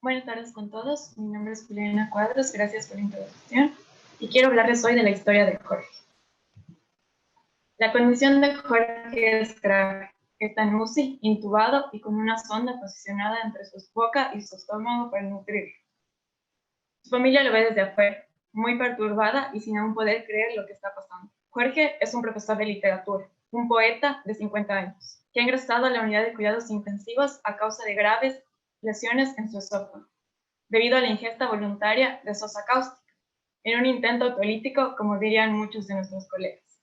Buenas tardes con todos. Mi nombre es Juliana Cuadros. Gracias por la introducción. Y quiero hablarles hoy de la historia de Jorge. La condición de Jorge es grave. Está en UCI, intubado y con una sonda posicionada entre su boca y su estómago para nutrirlo. Su familia lo ve desde afuera, muy perturbada y sin aún poder creer lo que está pasando. Jorge es un profesor de literatura, un poeta de 50 años, que ha ingresado a la unidad de cuidados intensivos a causa de graves lesiones en su esófago, debido a la ingesta voluntaria de sosa cáustica, en un intento autolítico, como dirían muchos de nuestros colegas.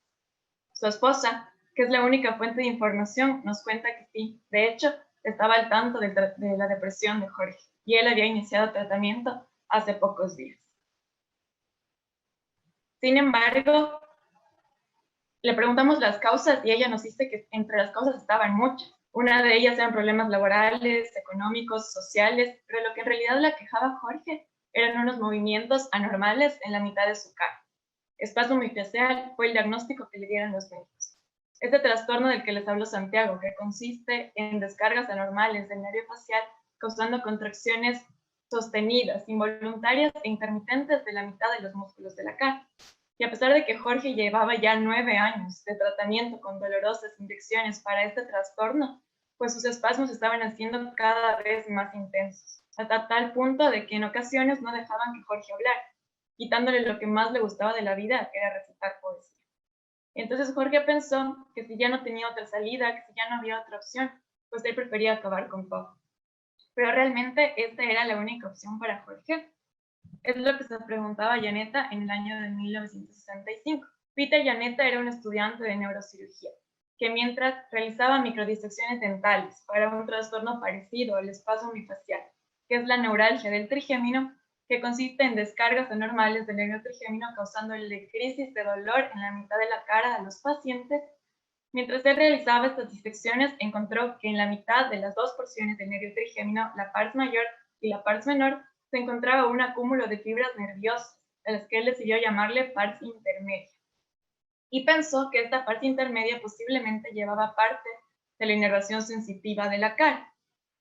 Su esposa, que es la única fuente de información, nos cuenta que sí, de hecho, estaba al tanto de la depresión de Jorge, y él había iniciado tratamiento hace pocos días. Sin embargo, le preguntamos las causas y ella nos dice que entre las causas estaban muchas. Una de ellas eran problemas laborales, económicos, sociales, pero lo que en realidad le aquejaba a Jorge eran unos movimientos anormales en la mitad de su cara. Espasmo miofascial fue el diagnóstico que le dieron los médicos. Este trastorno del que les habló Santiago, que consiste en descargas anormales del nervio facial causando contracciones sostenidas, involuntarias e intermitentes de la mitad de los músculos de la cara. Y a pesar de que Jorge llevaba ya 9 años de tratamiento con dolorosas inyecciones para este trastorno, pues sus espasmos estaban haciendo cada vez más intensos, hasta tal punto de que en ocasiones no dejaban que Jorge hablara, quitándole lo que más le gustaba de la vida, que era recitar poesía. Entonces Jorge pensó que si ya no tenía otra salida, que si ya no había otra opción, pues él prefería acabar con todo. Pero realmente esta era la única opción para Jorge. Es lo que se preguntaba Janetta en el año de 1965. Peter Janetta era un estudiante de neurocirugía, que mientras realizaba microdisecciones dentales para un trastorno parecido al espasmo miofascial, que es la neuralgia del trigémino, que consiste en descargas anormales del nervio trigémino causándole crisis de dolor en la mitad de la cara a los pacientes. Mientras él realizaba estas disecciones, encontró que en la mitad de las dos porciones del nervio trigémino, la pars mayor y la pars menor, se encontraba un acúmulo de fibras nerviosas, a las que él decidió llamarle pars intermedia. Y pensó que esta parte intermedia posiblemente llevaba parte de la inervación sensitiva de la cara.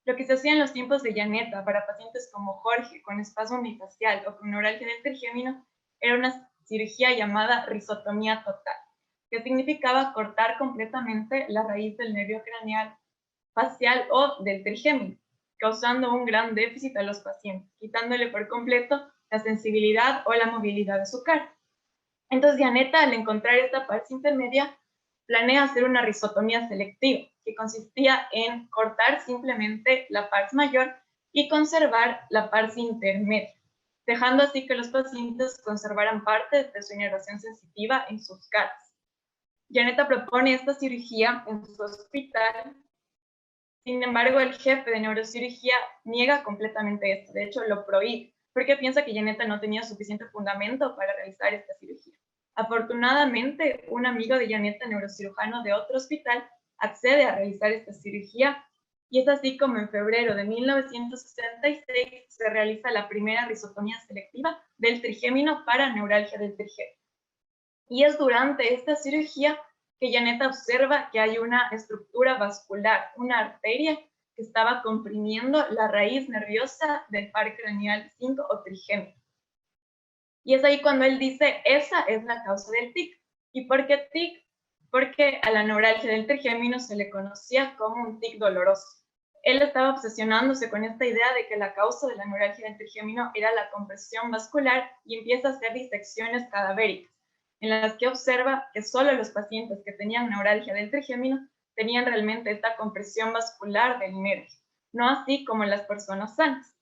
Lo que se hacía en los tiempos de Janetta para pacientes como Jorge con espasmo miofascial o con neuralgia del trigémino era una cirugía llamada risotomía total, que significaba cortar completamente la raíz del nervio craneal facial o del trigémino, causando un gran déficit a los pacientes, quitándole por completo la sensibilidad o la movilidad de su cara. Entonces Janetta, al encontrar esta parte intermedia, planea hacer una risotomía selectiva, que consistía en cortar simplemente la pars mayor y conservar la pars intermedia, dejando así que los pacientes conservaran parte de su inervación sensitiva en sus caras. Janetta propone esta cirugía en su hospital. Sin embargo, el jefe de neurocirugía niega completamente esto, de hecho lo prohíbe, porque piensa que Janetta no tenía suficiente fundamento para realizar esta cirugía. Afortunadamente, un amigo de Janetta, neurocirujano de otro hospital, accede a realizar esta cirugía y es así como en febrero de 1966 se realiza la primera risotomía selectiva del trigémino para neuralgia del trigémino. Y es durante esta cirugía que Janetta observa que hay una estructura vascular, una arteria que estaba comprimiendo la raíz nerviosa del par craneal 5 o trigémino. Y es ahí cuando él dice, esa es la causa del tic. ¿Y por qué tic? Porque a la neuralgia del trigémino se le conocía como un tic doloroso. Él estaba obsesionándose con esta idea de que la causa de la neuralgia del trigémino era la compresión vascular y empieza a hacer disecciones cadavéricas, en las que observa que solo los pacientes que tenían neuralgia del trigémino tenían realmente esta compresión vascular del nervio, no así como las personas sanas.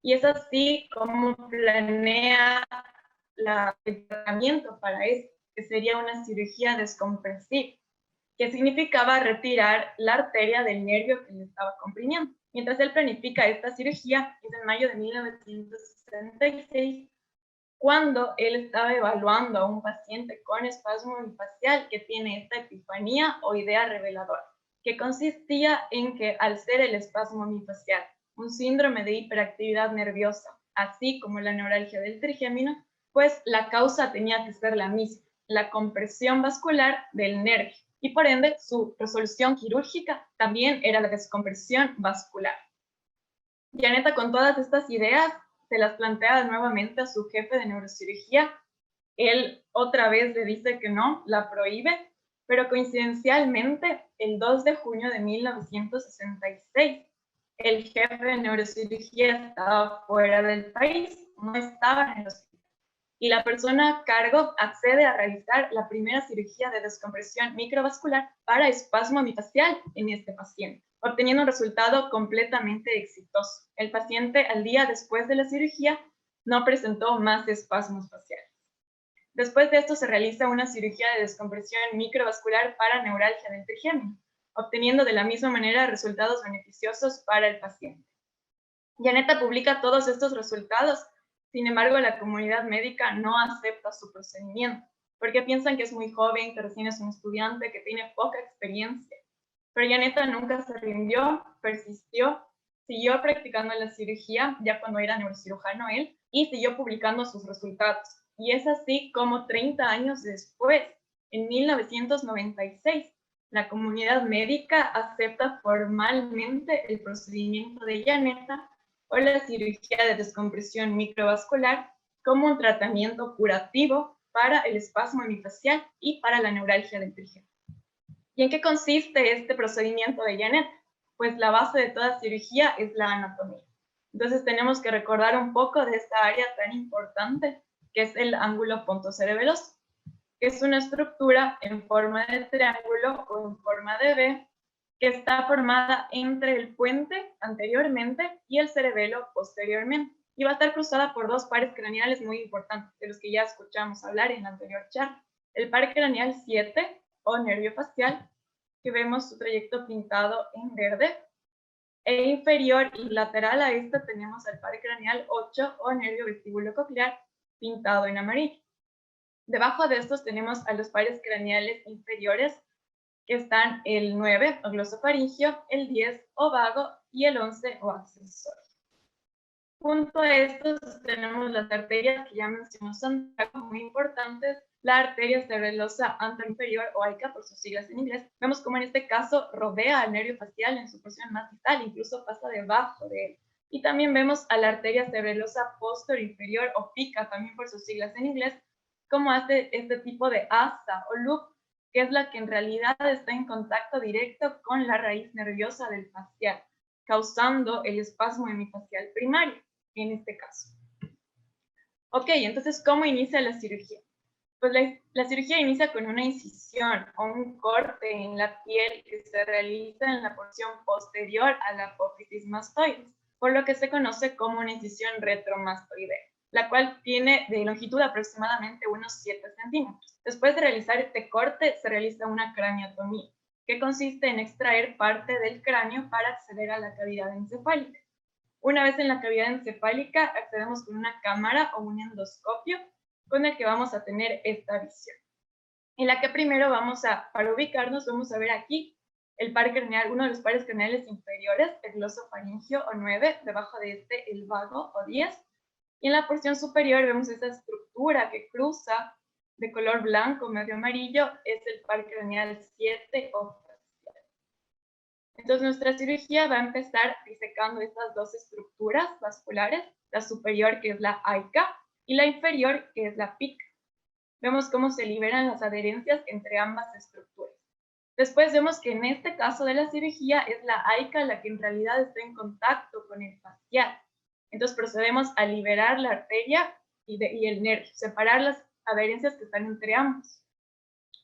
Y es así como planea el tratamiento para esto, que sería una cirugía descompresiva, que significaba retirar la arteria del nervio que le estaba comprimiendo. Mientras él planifica esta cirugía, es en mayo de 1966, cuando él estaba evaluando a un paciente con espasmo miofascial que tiene esta epifanía o idea reveladora, que consistía en que al ser el espasmo miofascial un síndrome de hiperactividad nerviosa, así como la neuralgia del trigémino, pues la causa tenía que ser la misma, la compresión vascular del nervio, y por ende su resolución quirúrgica también era la descompresión vascular. Janeta, con todas estas ideas, se las plantea nuevamente a su jefe de neurocirugía. Él otra vez le dice que no, la prohíbe, pero coincidencialmente, el 2 de junio de 1966, el jefe de neurocirugía estaba fuera del país, no estaba en el hospital. Y la persona a cargo accede a realizar la primera cirugía de descompresión microvascular para espasmo hemifacial en este paciente, obteniendo un resultado completamente exitoso. El paciente, al día después de la cirugía, no presentó más espasmos faciales. Después de esto se realiza una cirugía de descompresión microvascular para neuralgia del trigémino, obteniendo de la misma manera resultados beneficiosos para el paciente. Janeta publica todos estos resultados. Sin embargo, la comunidad médica no acepta su procedimiento, porque piensan que es muy joven, que recién es un estudiante, que tiene poca experiencia. Pero Janeta nunca se rindió, persistió, siguió practicando la cirugía, ya cuando era neurocirujano él, y siguió publicando sus resultados. Y es así como 30 años después, en 1996, la comunidad médica acepta formalmente el procedimiento de Janeta o la cirugía de descompresión microvascular como un tratamiento curativo para el espasmo hemifacial y para la neuralgia del trigémino. ¿Y en qué consiste este procedimiento de Janeta? Pues la base de toda cirugía es la anatomía. Entonces tenemos que recordar un poco de esta área tan importante que es el ángulo pontocerebeloso, que es una estructura en forma de triángulo o en forma de V que está formada entre el puente anteriormente y el cerebelo posteriormente. Y va a estar cruzada por dos pares craneales muy importantes, de los que ya escuchamos hablar en la anterior charla. El par craneal 7 o nervio facial, que vemos su trayecto pintado en verde, e inferior y lateral a este tenemos el par craneal 8 o nervio vestíbulo-coclear, pintado en amarillo. Debajo de estos tenemos a los pares craneales inferiores, que están el 9 o glosofaringio, el 10 o vago y el 11 o accesorio. Junto a estos tenemos las arterias que ya mencionó Santiago, muy importantes, la arteria cerebelosa anteroinferior o AICA por sus siglas en inglés. Vemos como en este caso rodea al nervio facial en su porción más distal, incluso pasa debajo de él. Y también vemos a la arteria cerebelosa posterior o PICA, también por sus siglas en inglés, como hace este tipo de asa o loop, que es la que en realidad está en contacto directo con la raíz nerviosa del facial, causando el espasmo hemifacial primario, en este caso. Ok, entonces, ¿cómo inicia la cirugía? Pues la cirugía inicia con una incisión o un corte en la piel que se realiza en la porción posterior a la apófisis mastoides, por lo que se conoce como una incisión retromastoidea, la cual tiene de longitud aproximadamente unos 7 centímetros. Después de realizar este corte, se realiza una craniotomía, que consiste en extraer parte del cráneo para acceder a la cavidad encefálica. Una vez en la cavidad encefálica, accedemos con una cámara o un endoscopio con el que vamos a tener esta visión. En la que primero para ubicarnos, vamos a ver aquí el par craneal, uno de los pares craneales inferiores, el glosofaringio o 9, debajo de este el vago o 10. Y en la porción superior vemos esa estructura que cruza de color blanco medio amarillo, es el par craneal 7 o facial. Entonces nuestra cirugía va a empezar disecando estas dos estructuras vasculares, la superior que es la AICA y la inferior que es la PICA. Vemos cómo se liberan las adherencias entre ambas estructuras. Después vemos que en este caso de la cirugía es la AICA la que en realidad está en contacto con el facial. Entonces procedemos a liberar la arteria y el nervio, separar las adherencias que están entre ambos.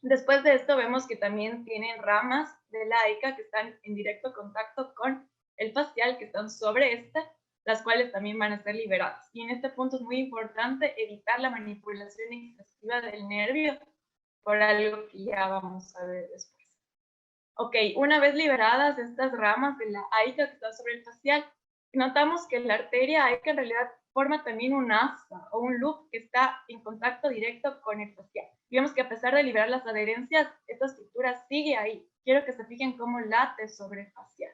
Después de esto vemos que también tienen ramas de la AICA que están en directo contacto con el facial, que están sobre esta, las cuales también van a ser liberadas. Y en este punto es muy importante evitar la manipulación excesiva del nervio, por algo que ya vamos a ver después. Ok, una vez liberadas estas ramas de la AICA que están sobre el facial, notamos que la arteria AICA en realidad forma también un asa o un loop que está en contacto directo con el facial. Y vemos que a pesar de liberar las adherencias, esta estructura sigue ahí. Quiero que se fijen cómo late sobre el facial.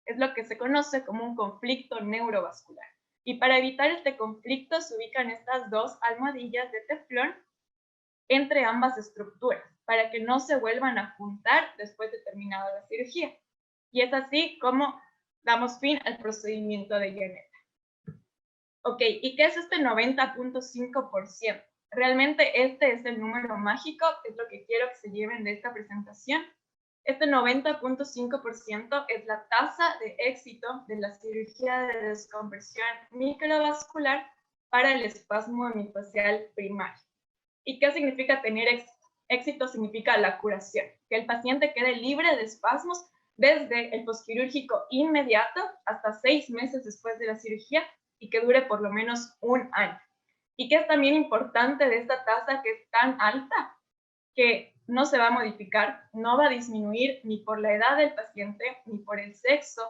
Es lo que se conoce como un conflicto neurovascular. Y para evitar este conflicto se ubican estas dos almohadillas de teflón entre ambas estructuras, para que no se vuelvan a juntar después de terminada la cirugía. Y es así como damos fin al procedimiento de Janet. Ok, ¿y qué es este 90.5%? Realmente este es el número mágico, es lo que quiero que se lleven de esta presentación. Este 90.5% es la tasa de éxito de la cirugía de descompresión microvascular para el espasmo hemifacial primario. ¿Y qué significa tener éxito? Éxito significa la curación, que el paciente quede libre de espasmos desde el posquirúrgico inmediato hasta 6 meses después de la cirugía y que dure por lo menos un año. ¿Y qué es también importante de esta tasa que es tan alta? Que no se va a modificar, no va a disminuir ni por la edad del paciente, ni por el sexo,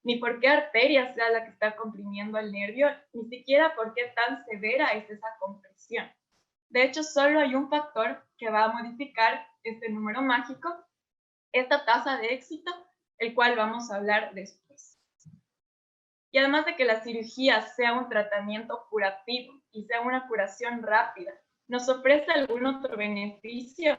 ni por qué arteria sea la que está comprimiendo el nervio, ni siquiera por qué tan severa es esa compresión. De hecho, solo hay un factor que va a modificar este número mágico, esta tasa de éxito, el cual vamos a hablar después. Y además de que la cirugía sea un tratamiento curativo y sea una curación rápida, ¿nos ofrece algún otro beneficio?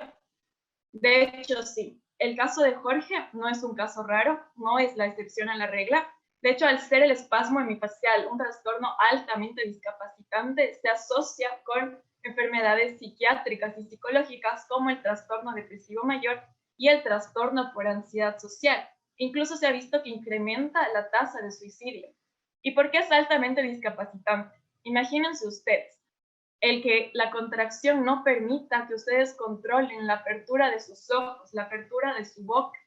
De hecho, sí. El caso de Jorge no es un caso raro, no es la excepción a la regla. De hecho, al ser el espasmo hemifacial un trastorno altamente discapacitante, se asocia con enfermedades psiquiátricas y psicológicas como el trastorno depresivo mayor y el trastorno por ansiedad social. Incluso se ha visto que incrementa la tasa de suicidio. ¿Y por qué es altamente discapacitante? Imagínense ustedes, el que la contracción no permita que ustedes controlen la apertura de sus ojos, la apertura de su boca,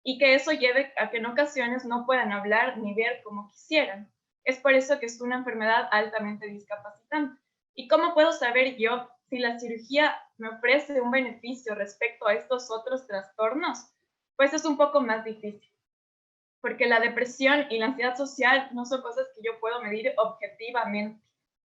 y que eso lleve a que en ocasiones no puedan hablar ni ver como quisieran. Es por eso que es una enfermedad altamente discapacitante. ¿Y cómo puedo saber yo si la cirugía me ofrece un beneficio respecto a estos otros trastornos? Pues es un poco más difícil, porque la depresión y la ansiedad social no son cosas que yo puedo medir objetivamente.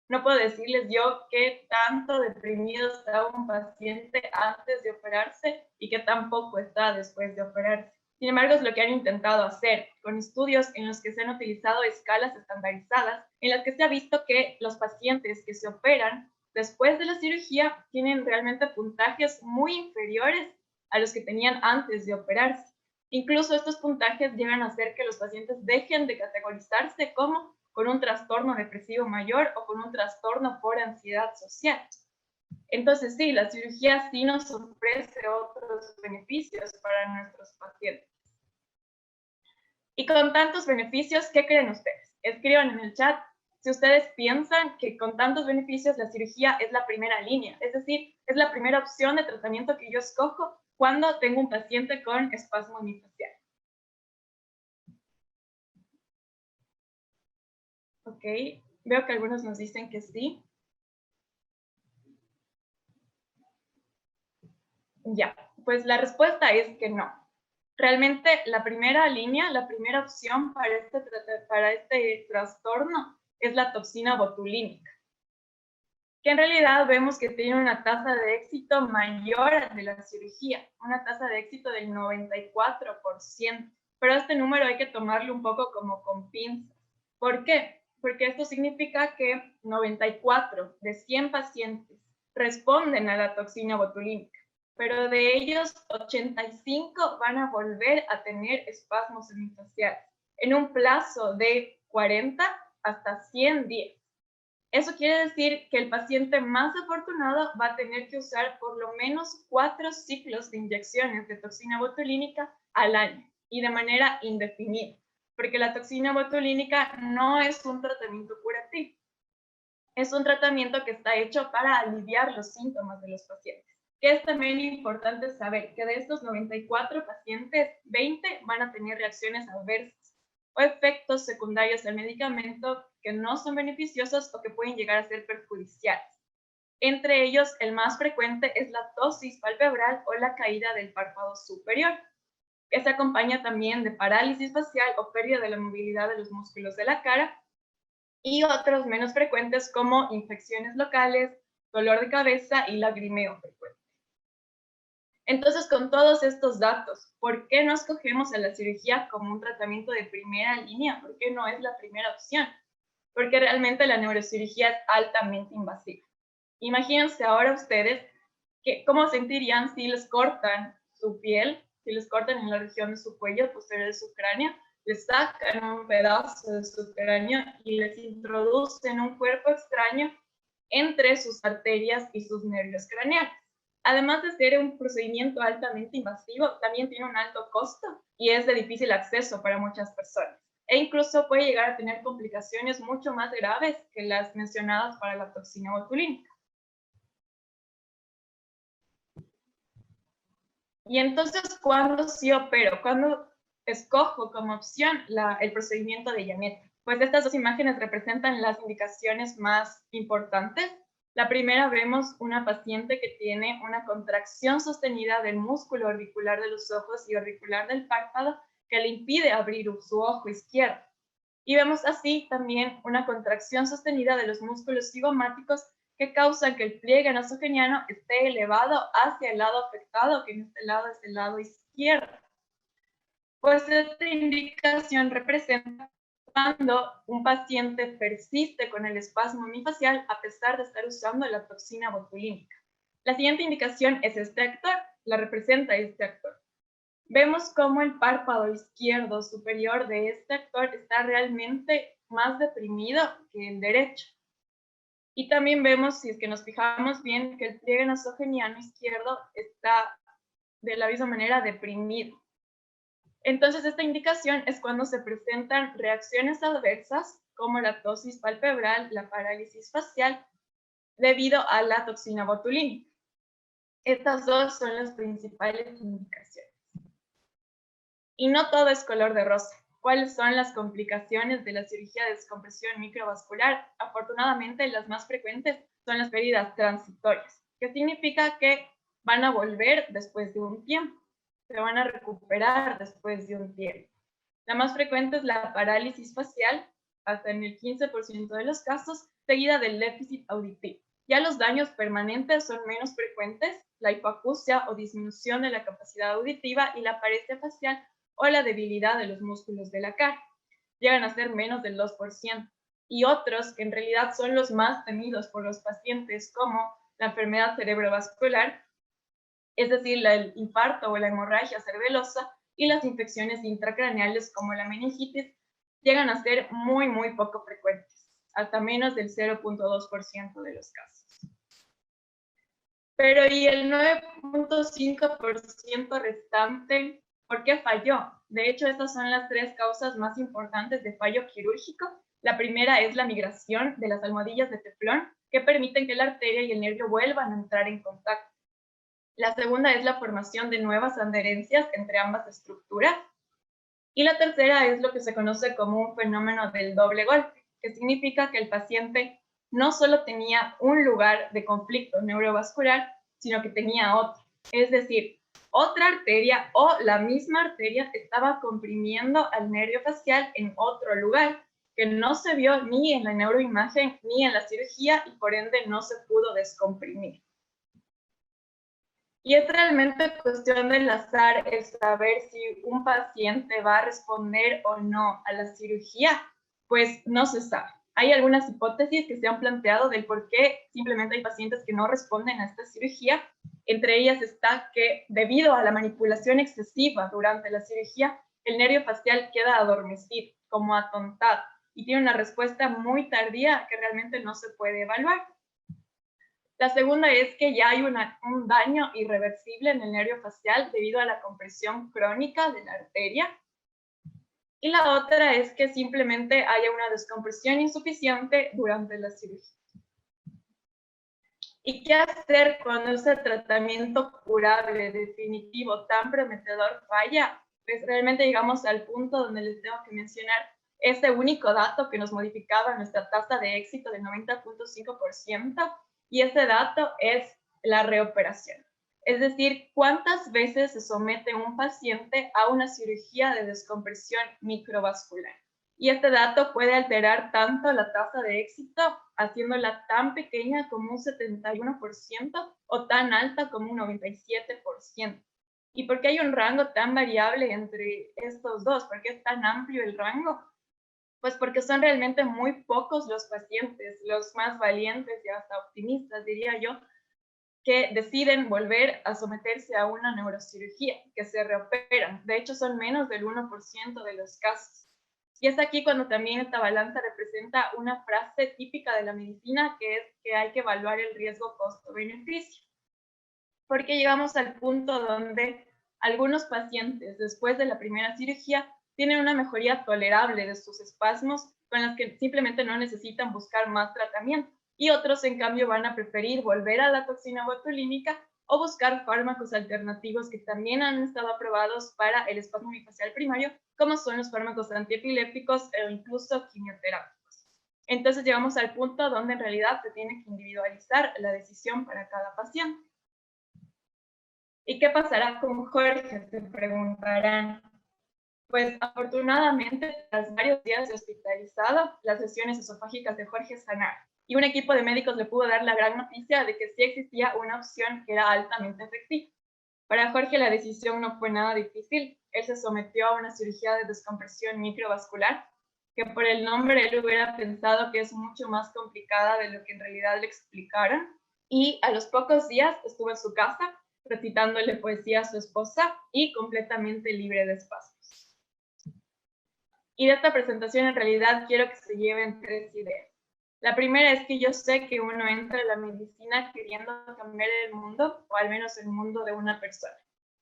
No puedo decirles yo qué tanto deprimido está un paciente antes de operarse y qué tan poco está después de operarse. Sin embargo, es lo que han intentado hacer con estudios en los que se han utilizado escalas estandarizadas, en las que se ha visto que los pacientes que se operan después de la cirugía tienen realmente puntajes muy inferiores a los que tenían antes de operarse. Incluso estos puntajes llegan a hacer que los pacientes dejen de categorizarse como con un trastorno depresivo mayor o con un trastorno por ansiedad social. Entonces, sí, la cirugía sí nos ofrece otros beneficios para nuestros pacientes. Y con tantos beneficios, ¿qué creen ustedes? Escriban en el chat si ustedes piensan que con tantos beneficios la cirugía es la primera línea, es decir, es la primera opción de tratamiento que yo escojo cuando tengo un paciente con espasmo hemifacial. Ok, veo que algunos nos dicen que sí. Ya, pues la respuesta es que no. Realmente la primera línea, la primera opción para este trastorno es la toxina botulínica, que en realidad vemos que tiene una tasa de éxito mayor a de la cirugía, una tasa de éxito del 94%. Pero este número hay que tomarlo un poco como con pinzas. ¿Por qué? Porque esto significa que 94 de 100 pacientes responden a la toxina botulínica, pero de ellos 85 van a volver a tener espasmos hemifaciales en un plazo de 40 hasta 100 días. Eso quiere decir que el paciente más afortunado va a tener que usar por lo menos 4 ciclos de inyecciones de toxina botulínica al año y de manera indefinida, porque la toxina botulínica no es un tratamiento curativo, es un tratamiento que está hecho para aliviar los síntomas de los pacientes. Que es también importante saber que de estos 94 pacientes, 20 van a tener reacciones adversas o efectos secundarios al medicamento que no son beneficiosos o que pueden llegar a ser perjudiciales. Entre ellos, el más frecuente es la ptosis palpebral o la caída del párpado superior, que se acompaña también de parálisis facial o pérdida de la movilidad de los músculos de la cara, y otros menos frecuentes como infecciones locales, dolor de cabeza y lagrimeo frecuente. Entonces, con todos estos datos, ¿por qué no escogemos a la cirugía como un tratamiento de primera línea? ¿Por qué no es la primera opción? Porque realmente la neurocirugía es altamente invasiva. Imagínense ahora ustedes cómo sentirían si les cortan su piel, si les cortan en la región de su cuello, posterior de su cráneo, les sacan un pedazo de su cráneo y les introducen un cuerpo extraño entre sus arterias y sus nervios craneales. Además de ser un procedimiento altamente invasivo, también tiene un alto costo y es de difícil acceso para muchas personas. E incluso puede llegar a tener complicaciones mucho más graves que las mencionadas para la toxina botulínica. Y entonces, ¿cuándo sí opero? ¿Cuándo escojo como opción el procedimiento de Janetta? Pues estas dos imágenes representan las indicaciones más importantes. La primera vemos una paciente que tiene una contracción sostenida del músculo orbicular de los ojos y orbicular del párpado que le impide abrir su ojo izquierdo. Y vemos así también una contracción sostenida de los músculos cigomáticos que causan que el pliegue nasogeniano esté elevado hacia el lado afectado, que en este lado es el lado izquierdo. Pues esta indicación representa cuando un paciente persiste con el espasmo unifacial a pesar de estar usando la toxina botulínica. La siguiente indicación es este actor, la representa este actor. Vemos cómo el párpado izquierdo superior de este actor está realmente más deprimido que el derecho. Y también vemos, si es que nos fijamos bien, que el pliegue nasogeniano izquierdo está de la misma manera deprimido. Entonces, esta indicación es cuando se presentan reacciones adversas como la ptosis palpebral, la parálisis facial, debido a la toxina botulínica. Estas dos son las principales indicaciones. Y no todo es color de rosa. ¿Cuáles son las complicaciones de la cirugía de descompresión microvascular? Afortunadamente, las más frecuentes son las pérdidas transitorias, que significa que van a volver después de un tiempo, se van a recuperar después de un tiempo. La más frecuente es la parálisis facial, hasta en el 15% de los casos, seguida del déficit auditivo. Ya los daños permanentes son menos frecuentes, la hipoacusia o disminución de la capacidad auditiva y la paresia facial o la debilidad de los músculos de la cara. Llegan a ser menos del 2%. Y otros, que en realidad son los más temidos por los pacientes, como la enfermedad cerebrovascular, es decir, el infarto o la hemorragia cerebelosa, y las infecciones intracraneales como la meningitis, llegan a ser muy, muy poco frecuentes, hasta menos del 0.2% de los casos. Pero ¿y el 9.5% restante? ¿Por qué falló? De hecho, estas son las tres causas más importantes de fallo quirúrgico. La primera es la migración de las almohadillas de teflón, que permiten que la arteria y el nervio vuelvan a entrar en contacto. La segunda es la formación de nuevas adherencias entre ambas estructuras. Y la tercera es lo que se conoce como un fenómeno del doble golpe, que significa que el paciente no solo tenía un lugar de conflicto neurovascular, sino que tenía otro. Es decir, otra arteria o la misma arteria estaba comprimiendo al nervio facial en otro lugar, que no se vio ni en la neuroimagen ni en la cirugía y por ende no se pudo descomprimir. Y es realmente cuestión del azar el saber si un paciente va a responder o no a la cirugía, pues no se sabe. Hay algunas hipótesis que se han planteado del por qué simplemente hay pacientes que no responden a esta cirugía. Entre ellas está que debido a la manipulación excesiva durante la cirugía, el nervio facial queda adormecido, como atontado, y tiene una respuesta muy tardía que realmente no se puede evaluar. La segunda es que ya hay un daño irreversible en el nervio facial debido a la compresión crónica de la arteria. Y la otra es que simplemente haya una descompresión insuficiente durante la cirugía. ¿Y qué hacer cuando ese tratamiento curable, definitivo, tan prometedor falla? Pues realmente llegamos al punto donde les tengo que mencionar ese único dato que nos modificaba nuestra tasa de éxito del 90.5%, y ese dato es la reoperación. Es decir, cuántas veces se somete un paciente a una cirugía de descompresión microvascular. Y este dato puede alterar tanto la tasa de éxito, haciéndola tan pequeña como un 71% o tan alta como un 97%. ¿Y por qué hay un rango tan variable entre estos dos? ¿Por qué es tan amplio el rango? Pues porque son realmente muy pocos los pacientes, los más valientes y hasta optimistas, diría yo, que deciden volver a someterse a una neurocirugía, que se reoperan. De hecho, son menos del 1% de los casos. Y es aquí cuando también esta balanza representa una frase típica de la medicina, que es que hay que evaluar el riesgo costo-beneficio. Porque llegamos al punto donde algunos pacientes, después de la primera cirugía, tienen una mejoría tolerable de sus espasmos, con las que simplemente no necesitan buscar más tratamiento. Y otros, en cambio, van a preferir volver a la toxina botulínica o buscar fármacos alternativos que también han estado aprobados para el espasmo bifacial primario, como son los fármacos antiepilépticos o incluso quimioterápicos. Entonces llegamos al punto donde en realidad se tiene que individualizar la decisión para cada paciente. ¿Y qué pasará con Jorge? Se preguntarán. Pues afortunadamente, tras varios días de hospitalizado, las lesiones esofágicas de Jorge sanaron. Y un equipo de médicos le pudo dar la gran noticia de que sí existía una opción que era altamente efectiva. Para Jorge la decisión no fue nada difícil. Él se sometió a una cirugía de descompresión microvascular, que por el nombre él hubiera pensado que es mucho más complicada de lo que en realidad le explicaron. Y a los pocos días estuvo en su casa recitándole poesía a su esposa y completamente libre de espasmos. Y de esta presentación en realidad quiero que se lleven 3 ideas. La primera es que yo sé que uno entra en la medicina queriendo cambiar el mundo, o al menos el mundo de una persona.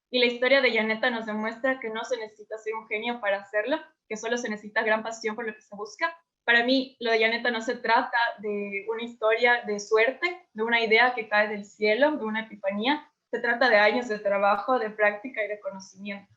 Y la historia de Janeta nos demuestra que no se necesita ser un genio para hacerlo, que solo se necesita gran pasión por lo que se busca. Para mí, lo de Janeta no se trata de una historia de suerte, de una idea que cae del cielo, de una epifanía. Se trata de años de trabajo, de práctica y de conocimiento.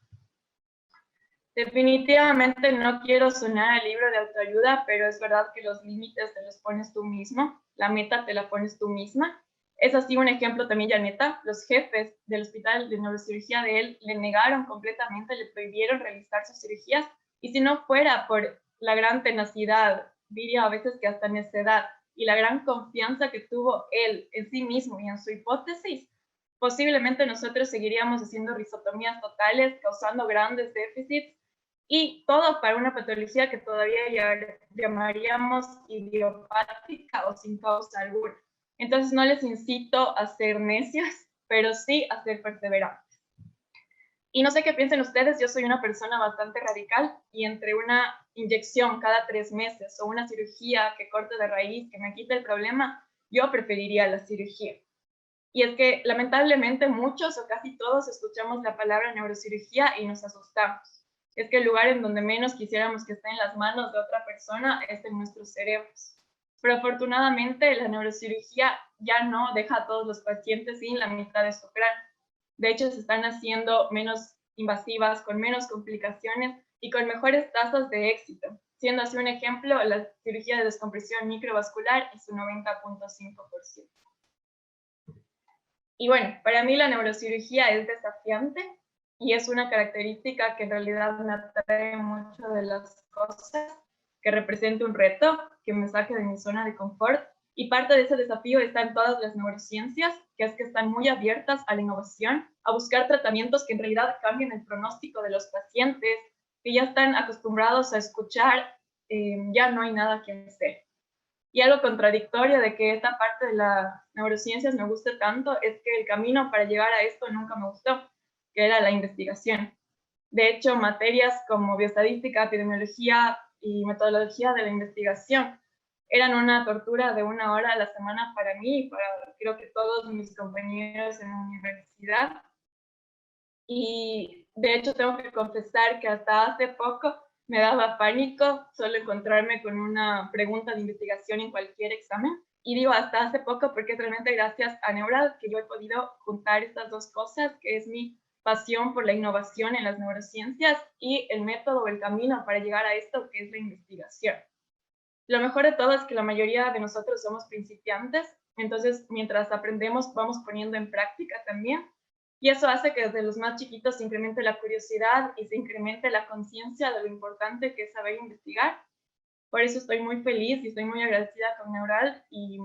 Definitivamente no quiero sonar al libro de autoayuda, pero es verdad que los límites te los pones tú mismo, la meta te la pones tú misma. Es así un ejemplo también, Janeta. Los jefes del hospital de neurocirugía de él le negaron completamente, le prohibieron realizar sus cirugías, y si no fuera por la gran tenacidad, diría a veces que hasta necedad, y la gran confianza que tuvo él en sí mismo y en su hipótesis, posiblemente nosotros seguiríamos haciendo risotomías totales, causando grandes déficits, y todo para una patología que todavía llamaríamos idiopática o sin causa alguna. Entonces no les incito a ser necios, pero sí a ser perseverantes. Y no sé qué piensen ustedes, yo soy una persona bastante radical, y entre una inyección cada 3 meses o una cirugía que corte de raíz, que me quite el problema, yo preferiría la cirugía. Y es que lamentablemente muchos o casi todos escuchamos la palabra neurocirugía y nos asustamos. Es que el lugar en donde menos quisiéramos que esté en las manos de otra persona es en nuestros cerebros. Pero afortunadamente la neurocirugía ya no deja a todos los pacientes sin la mitad de su cráneo. De hecho, se están haciendo menos invasivas, con menos complicaciones y con mejores tasas de éxito. Siendo así un ejemplo, la cirugía de descompresión microvascular es un 90.5%. Y bueno, para mí la neurocirugía es desafiante y es una característica que en realidad me atrae mucho de las cosas, que representa un reto, que me saque de mi zona de confort. Y parte de ese desafío está en todas las neurociencias, que es que están muy abiertas a la innovación, a buscar tratamientos que en realidad cambien el pronóstico de los pacientes, que ya están acostumbrados a escuchar, ya no hay nada que hacer. Y algo contradictorio de que esta parte de las neurociencias me guste tanto es que el camino para llegar a esto nunca me gustó, que era la investigación. De hecho, materias como bioestadística, epidemiología y metodología de la investigación eran una tortura de 1 hora a la semana para mí y para creo que todos mis compañeros en la universidad. Y de hecho tengo que confesar que hasta hace poco me daba pánico solo encontrarme con una pregunta de investigación en cualquier examen. Y digo hasta hace poco porque es realmente gracias a Neural que yo he podido juntar estas dos cosas, que es mi pasión por la innovación en las neurociencias y el método o el camino para llegar a esto, que es la investigación. Lo mejor de todo es que la mayoría de nosotros somos principiantes, entonces mientras aprendemos vamos poniendo en práctica también. Y eso hace que desde los más chiquitos se incremente la curiosidad y se incremente la conciencia de lo importante que es saber investigar. Por eso estoy muy feliz y estoy muy agradecida con Neural y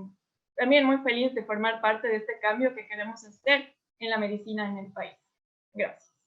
también muy feliz de formar parte de este cambio que queremos hacer en la medicina en el país. Gracias.